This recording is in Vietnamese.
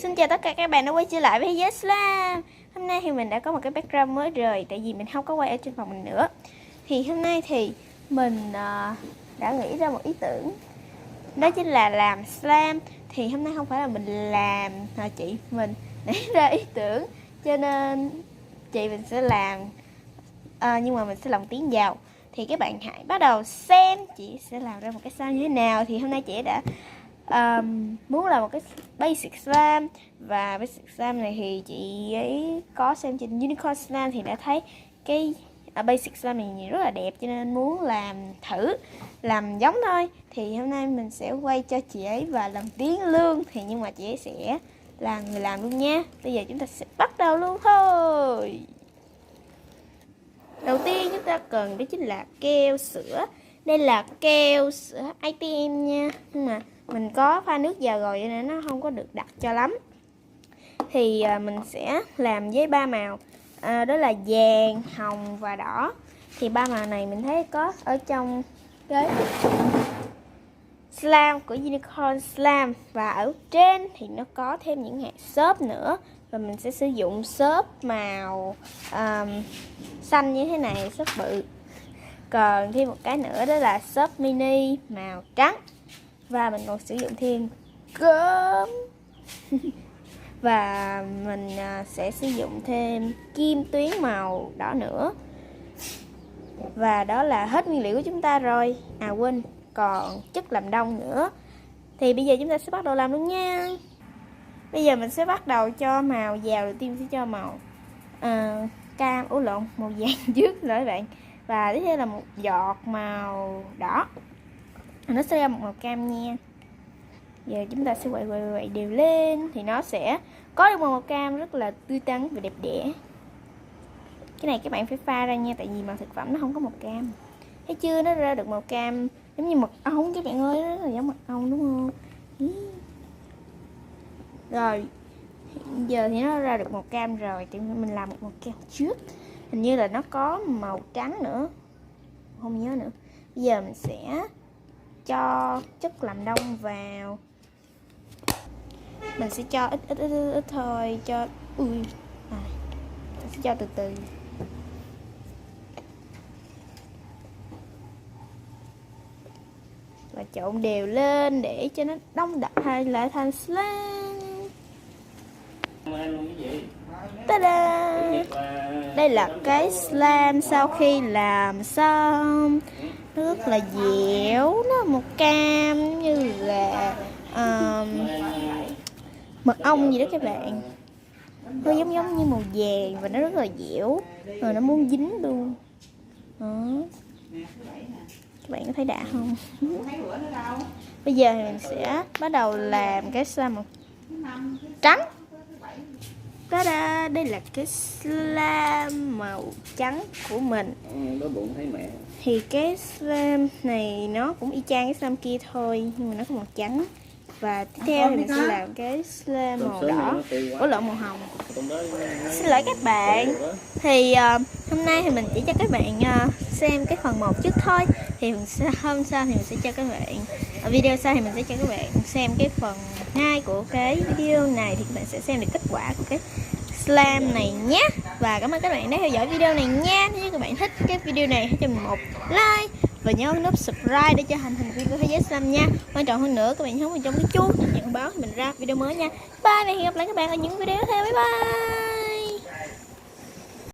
Xin chào tất cả các bạn đã quay trở lại với Thế giới Slam. Hôm nay thì mình đã có một cái background mới rồi, tại vì mình không có quay ở trên phòng mình nữa. Thì hôm nay thì mình đã nghĩ ra một ý tưởng, đó chính là làm slam. Thì hôm nay không phải là mình làm, chị mình nảy ra ý tưởng, cho nên chị mình sẽ làm, nhưng mà mình sẽ lồng tiếng vào. Thì các bạn hãy bắt đầu xem chị sẽ làm ra một cái slam như thế nào. Thì hôm nay chị đã muốn làm một cái basic slam, và basic slam này thì chị ấy có xem trên Unicorn Slam thì đã thấy cái basic slam này rất là đẹp, cho nên muốn làm thử làm giống thôi. Thì hôm nay mình sẽ quay cho chị ấy và làm tiếng lương, thì nhưng mà chị ấy sẽ là người làm luôn nha. Bây giờ chúng ta sẽ bắt đầu luôn thôi. Đầu tiên chúng ta cần đó chính là keo sữa. Đây là keo sữa ATM nha, nhưng mà mình có pha nước vào rồi nên nó không có được đặc cho lắm. Thì mình sẽ làm với 3 màu, đó là vàng, hồng và đỏ. Thì 3 màu này mình thấy có ở trong cái slam của Unicorn Slam, và ở trên thì nó có thêm những hạt xốp nữa. Và mình sẽ sử dụng xốp màu xanh như thế này, xốp bự. Còn thêm một cái nữa đó là xốp mini màu trắng. Và mình còn sử dụng thêm cơm và mình sẽ sử dụng thêm kim tuyến màu đỏ nữa. Và đó là hết nguyên liệu của chúng ta rồi. Quên, còn chất làm đông nữa. Thì bây giờ chúng ta sẽ bắt đầu làm luôn nha. Bây giờ mình sẽ bắt đầu cho màu vào. Đầu tiên sẽ cho màu cam, màu vàng trước rồi các bạn. Và tiếp theo là một giọt màu đỏ, nó sẽ ra một màu cam nha. Giờ chúng ta sẽ quậy đều lên thì nó sẽ có được một màu cam rất là tươi tắn và đẹp đẽ. Cái này các bạn phải pha ra nha, tại vì màu thực phẩm nó không có màu cam. Thấy chưa, nó ra được màu cam giống như mật ong các bạn ơi, nó rất là giống mật ong đúng không? Rồi giờ thì nó ra được màu cam rồi, thì mình làm một màu cam trước. Hình như là nó có màu trắng nữa, không nhớ nữa. Bây giờ mình sẽ cho chất làm đông vào. Mình sẽ cho ít thôi, cho mình sẽ cho từ từ. Và trộn đều lên để cho nó đông đặc lại thành slam. Ta-da! Đây là cái slam sau khi làm xong. Nó rất là dẻo, nó màu cam như là mật ong gì đó các bạn. Hơi giống như màu vàng và nó rất là dẻo, rồi nó muốn dính luôn. Đó. Các bạn có thấy đã không? Bây giờ thì mình sẽ bắt đầu làm cái slam màu trắng. Ta-da! Đây là cái slam màu trắng của mình. Thì cái slam này nó cũng y chang cái slam kia thôi, nhưng mà nó có màu trắng. Và tiếp theo thì mình sẽ làm cái slam màu đỏ, màu hồng. Xin lỗi các bạn. Thì hôm nay thì mình chỉ cho các bạn xem cái phần 1 trước thôi. Thì hôm sau thì mình sẽ cho các bạn, ở video sau thì mình sẽ cho các bạn xem cái phần 2 của cái video này. Thì các bạn sẽ xem được kết quả của cái slam này nhé. Và cảm ơn các bạn đã theo dõi video này nha. Nếu các bạn thích cái video này hãy cho mình một like và nhớ nút subscribe để cho thành viên của Thế giới Slam nha. Quan trọng hơn nữa, các bạn nhấn vào trong cái chuông nhận thông báo khi mình ra video mới nha. Bye và hẹn gặp lại các bạn ở những video tiếp theo. Bye bye.